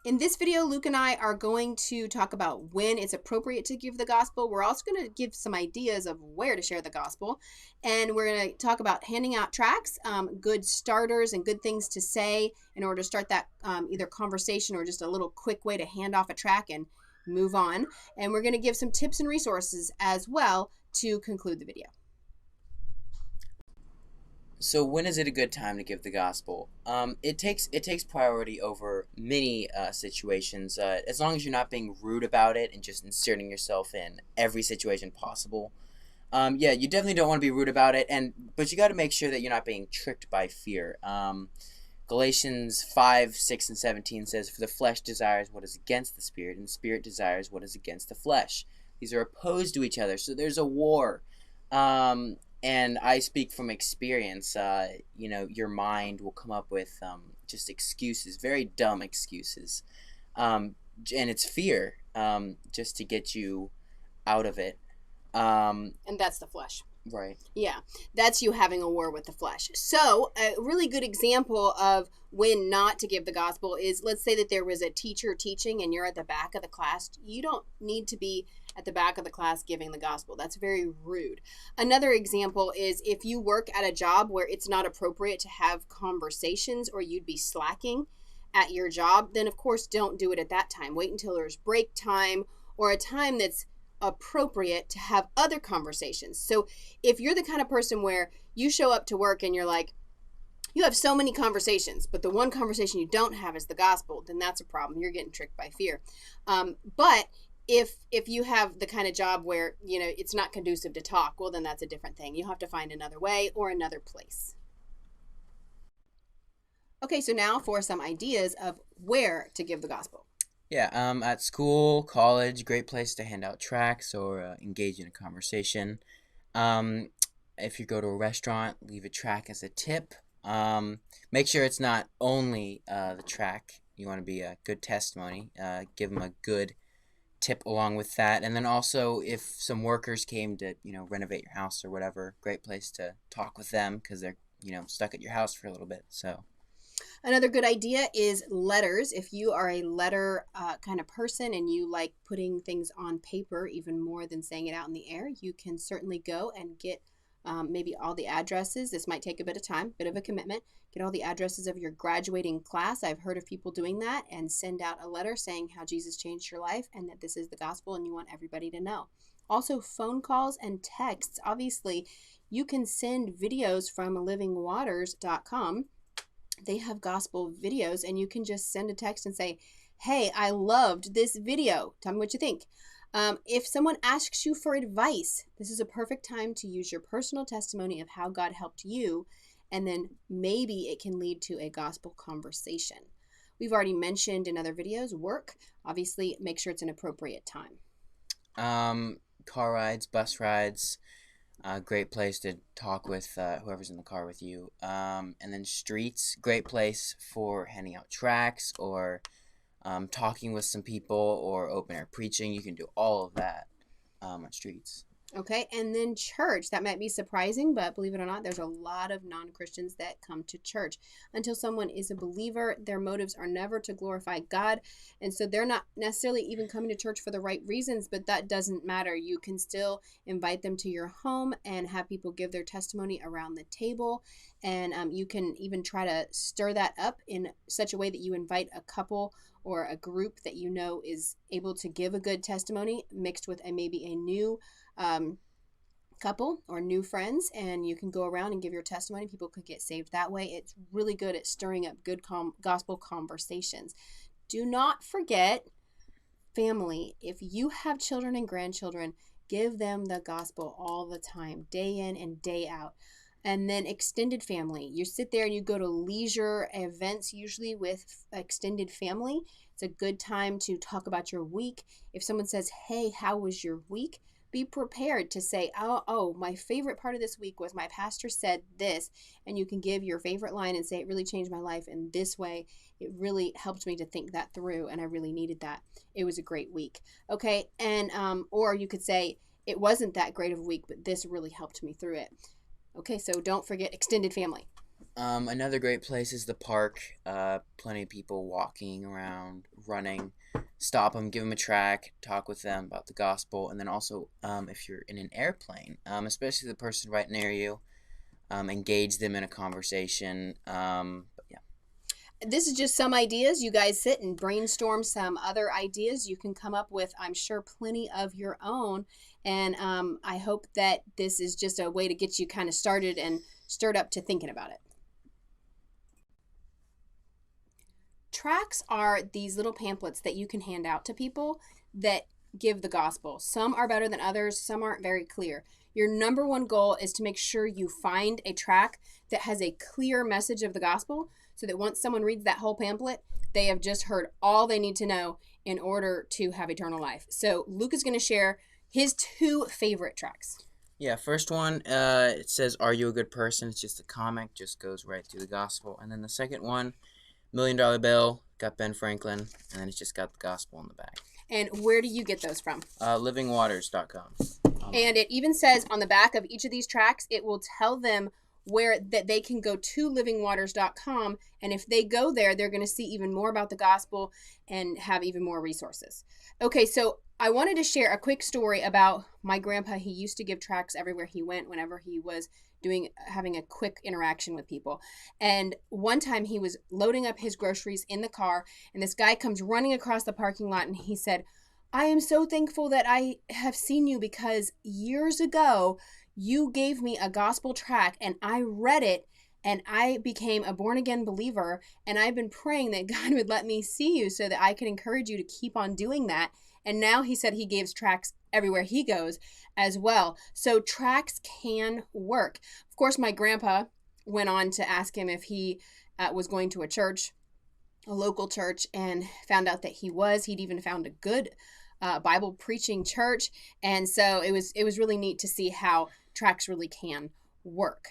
In this video, Luke and I are going to talk about when it's appropriate to give the gospel. We're also going to give some ideas of where to share the gospel. And we're going to talk about handing out tracts, good starters and good things to say in order to start that either conversation or just a little quick way to hand off a tract and move on. And we're going to give some tips and resources as well to conclude the video. So when is it a good time to give the gospel? It takes priority over many situations. As long as you're not being rude about it and just inserting yourself in every situation possible. Yeah, you definitely don't want to be rude about it, but you got to make sure that you're not being tricked by fear. Galatians 5:6 and 17 says, "For the flesh desires what is against the spirit, and the spirit desires what is against the flesh. These are opposed to each other, so there's a war." And I speak from experience. Your mind will come up with just excuses, very dumb excuses, and it's fear, just to get you out of it. And that's the flesh. Right. Yeah, that's you having a war with the flesh. So, a really good example of when not to give the gospel is, let's say that there was a teacher teaching and you're at the back of the class. You don't need to be at the back of the class giving the gospel. That's very rude. Another example is if you work at a job where it's not appropriate to have conversations or you'd be slacking at your job, then of course don't do it at that time. Wait until there's break time or a time that's appropriate to have other conversations. So if you're the kind of person where you show up to work and you're like, you have so many conversations, but the one conversation you don't have is the gospel, then that's a problem. You're getting tricked by fear. But if you have the kind of job where it's not conducive to talk, well, then that's a different thing. You have to find another way or another place. Okay, so now for some ideas of where to give the gospel. Yeah, at school, college, great place to hand out tracts or engage in a conversation. Um, if you go to a restaurant, leave a tract as a tip. Make sure it's not only the tract. You want to be a good testimony. Give them a good tip along with that. And then also, if some workers came to, renovate your house or whatever, great place to talk with them because they're, stuck at your house for a little bit. So. Another good idea is letters. If you are a letter kind of person and you like putting things on paper even more than saying it out in the air, you can certainly go and get maybe all the addresses. This might take a bit of time, bit of a commitment. Get all the addresses of your graduating class. I've heard of people doing that and send out a letter saying how Jesus changed your life and that this is the gospel and you want everybody to know. Also, phone calls and texts. Obviously, you can send videos from livingwaters.com. They have gospel videos and you can just send a text and say, hey, I loved this video. Tell me what you think. If someone asks you for advice, this is a perfect time to use your personal testimony of how God helped you, and then maybe it can lead to a gospel conversation. We've already mentioned in other videos, work. Obviously, make sure it's an appropriate time. Car rides, bus rides. Great place to talk with whoever's in the car with you. And then streets, great place for handing out tracts or talking with some people or open air preaching. You can do all of that on streets. Okay, and then church. That might be surprising, but believe it or not, there's a lot of non-Christians that come to church. Until someone is a believer, their motives are never to glorify God, and so they're not necessarily even coming to church for the right reasons, but that doesn't matter. You can still invite them to your home and have people give their testimony around the table, and you can even try to stir that up in such a way that you invite a couple or a group that you know is able to give a good testimony mixed with maybe a new couple or new friends, and you can go around and give your testimony. People could get saved that way. It's really good at stirring up good gospel conversations. Do not forget family. If you have children and grandchildren, give them the gospel all the time, day in and day out. And then extended family. You sit there and you go to leisure events, usually with extended family. It's a good time to talk about your week. If someone says, hey, how was your week? Be prepared to say, oh, my favorite part of this week was my pastor said this, and you can give your favorite line and say, it really changed my life in this way. It really helped me to think that through, and I really needed that. It was a great week. Okay, and or you could say, it wasn't that great of a week, but this really helped me through it. Okay, so don't forget extended family. Another great place is the park. Plenty of people walking around, running. Stop them, give them a track, talk with them about the gospel, and then also, if you're in an airplane, especially the person right near you, engage them in a conversation. But yeah. This is just some ideas. You guys sit and brainstorm some other ideas. You can come up with, I'm sure, plenty of your own. And I hope that this is just a way to get you kind of started and stirred up to thinking about it. Tracts are these little pamphlets that you can hand out to people that give the gospel. Some are better than others, some aren't very clear. Your number one goal is to make sure you find a tract that has a clear message of the gospel so that once someone reads that whole pamphlet, they have just heard all they need to know in order to have eternal life. So Luke is going to share his 2 favorite tracts. Yeah, first one, it says, "Are you a good person?" It's just a comic, just goes right through the gospel. And then the second one, $1 Million Bill, got Ben Franklin, and then it's just got the gospel in the back. And where do you get those from? Livingwaters.com. And it even says on the back of each of these tracts, it will tell them where that they can go to livingwaters.com, and if they go there, they're going to see even more about the gospel and have even more resources. Okay, so I wanted to share a quick story about my grandpa. He used to give tracts everywhere he went whenever he was having a quick interaction with people. And one time he was loading up his groceries in the car, and this guy comes running across the parking lot, and he said, "I am so thankful that I have seen you, because years ago you gave me a gospel tract and I read it and I became a born again believer, and I've been praying that God would let me see you so that I could encourage you to keep on doing that." And now he said he gives tracts everywhere he goes as well. So tracts can work. Of course, my grandpa went on to ask him if he was going to a local church, and found out that he was. He'd even found a good Bible preaching church. And so it was really neat to see how tracts really can work.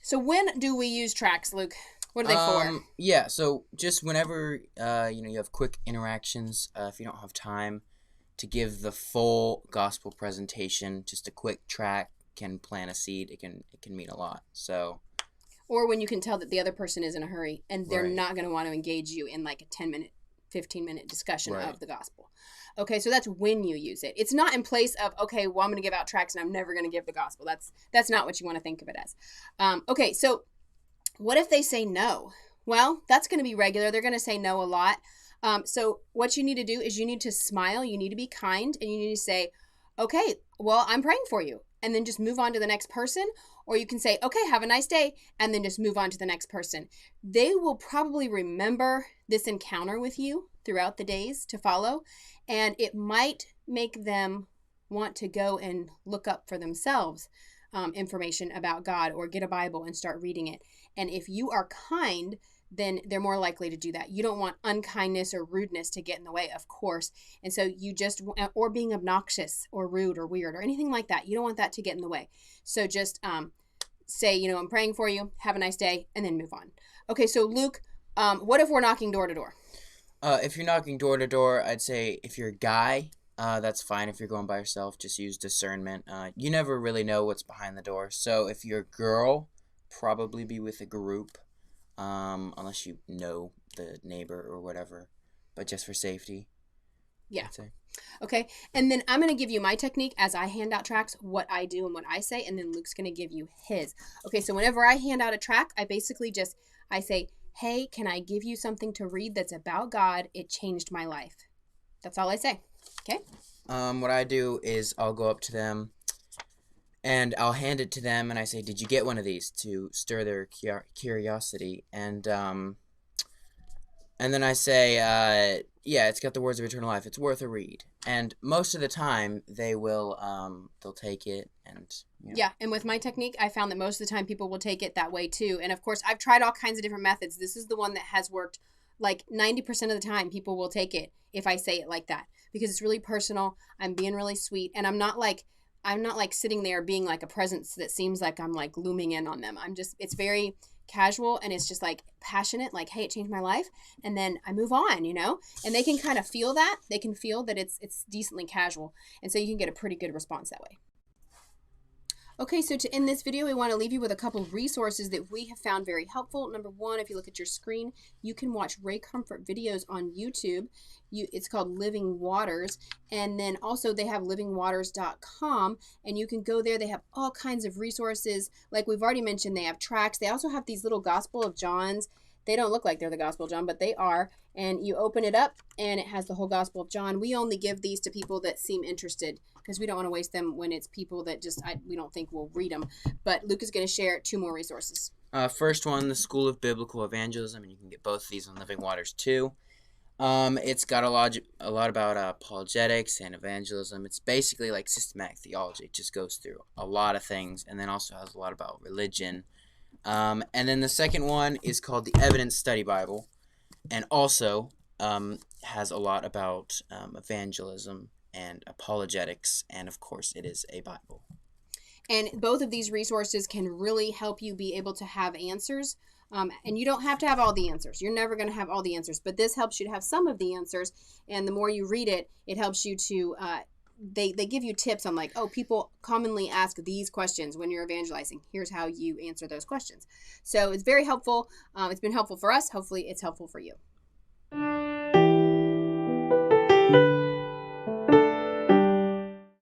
So when do we use tracts, Luke? What are they for? Yeah, so just whenever you have quick interactions, if you don't have time to give the full gospel presentation, just a quick tract can plant a seed. It can mean a lot. So, or when you can tell that the other person is in a hurry and they're Right. not going to want to engage you in like a 10-minute, 15-minute discussion Right. of the gospel. Okay, so that's when you use it. It's not in place of, okay, well, I'm going to give out tracts and I'm never going to give the gospel. That's not what you want to think of it as. Okay, so what if they say no? Well, that's going to be regular. They're going to say no a lot. So what you need to do is you need to smile, you need to be kind, and you need to say, "Okay, well, I'm praying for you," and then just move on to the next person. Or you can say, "Okay, have a nice day," and then just move on to the next person. They will probably remember this encounter with you throughout the days to follow, and it might make them want to go and look up for themselves information about God, or get a Bible and start reading it. And if you are kind, then they're more likely to do that. You don't want unkindness or rudeness to get in the way, of course. And so you just, or being obnoxious or rude or weird or anything like that, you don't want that to get in the way. So just say, "I'm praying for you, have a nice day," and then move on. Okay, so Luke, what if we're knocking door to door? If you're knocking door to door, I'd say if you're a guy, that's fine. If you're going by yourself, just use discernment. You never really know what's behind the door. So if you're a girl, probably be with a group, unless you know the neighbor or whatever. But just for safety. Yeah. I'd say. Okay, and then I'm going to give you my technique as I hand out tracts, what I do and what I say, and then Luke's going to give you his. Okay, so whenever I hand out a tract, I basically I say, "Hey, can I give you something to read that's about God? It changed my life." That's all I say. Okay? What I do is I'll go up to them and I'll hand it to them and I say, "Did you get one of these?" to stir their curiosity. And then I say, "Yeah, it's got the words of eternal life. It's worth a read." And most of the time, they'll take it and. Yeah, and with my technique, I found that most of the time people will take it that way too. And of course, I've tried all kinds of different methods. This is the one that has worked. Like 90% of the time, people will take it if I say it like that, because it's really personal. I'm being really sweet, and I'm not like sitting there being like a presence that seems like I'm like looming in on them. It's very casual, and it's just like passionate, like, "Hey, it changed my life," and then I move on, and they can kind of feel that. They can feel that it's decently casual, and so you can get a pretty good response that way. Okay, so to end this video, we want to leave you with a couple of resources that we have found very helpful. Number one, if you look at your screen, you can watch Ray Comfort videos on YouTube. It's called Living Waters. And then also they have livingwaters.com, and you can go there. They have all kinds of resources. Like we've already mentioned, they have tracts. They also have these little Gospel of Johns. They don't look like they're the Gospel of John, but they are. And you open it up, and it has the whole Gospel of John. We only give these to people that seem interested because we don't want to waste them when it's people that just we don't think will read them. But Luke is going to share 2 more resources. First one, the School of Biblical Evangelism, and you can get both of these on Living Waters too. It's got a lot about apologetics and evangelism. It's basically like systematic theology. It just goes through a lot of things, and then also has a lot about religion. And then the second one is called the Evidence Study Bible, and also has a lot about evangelism and apologetics, and of course it is a Bible. And both of these resources can really help you be able to have answers. And you don't have to have all the answers. You're never going to have all the answers, but this helps you to have some of the answers. And the more you read it, it helps you to, they give you tips on like, oh, people commonly ask these questions when you're evangelizing. Here's how you answer those questions. So it's very helpful. It's been helpful for us. Hopefully it's helpful for you.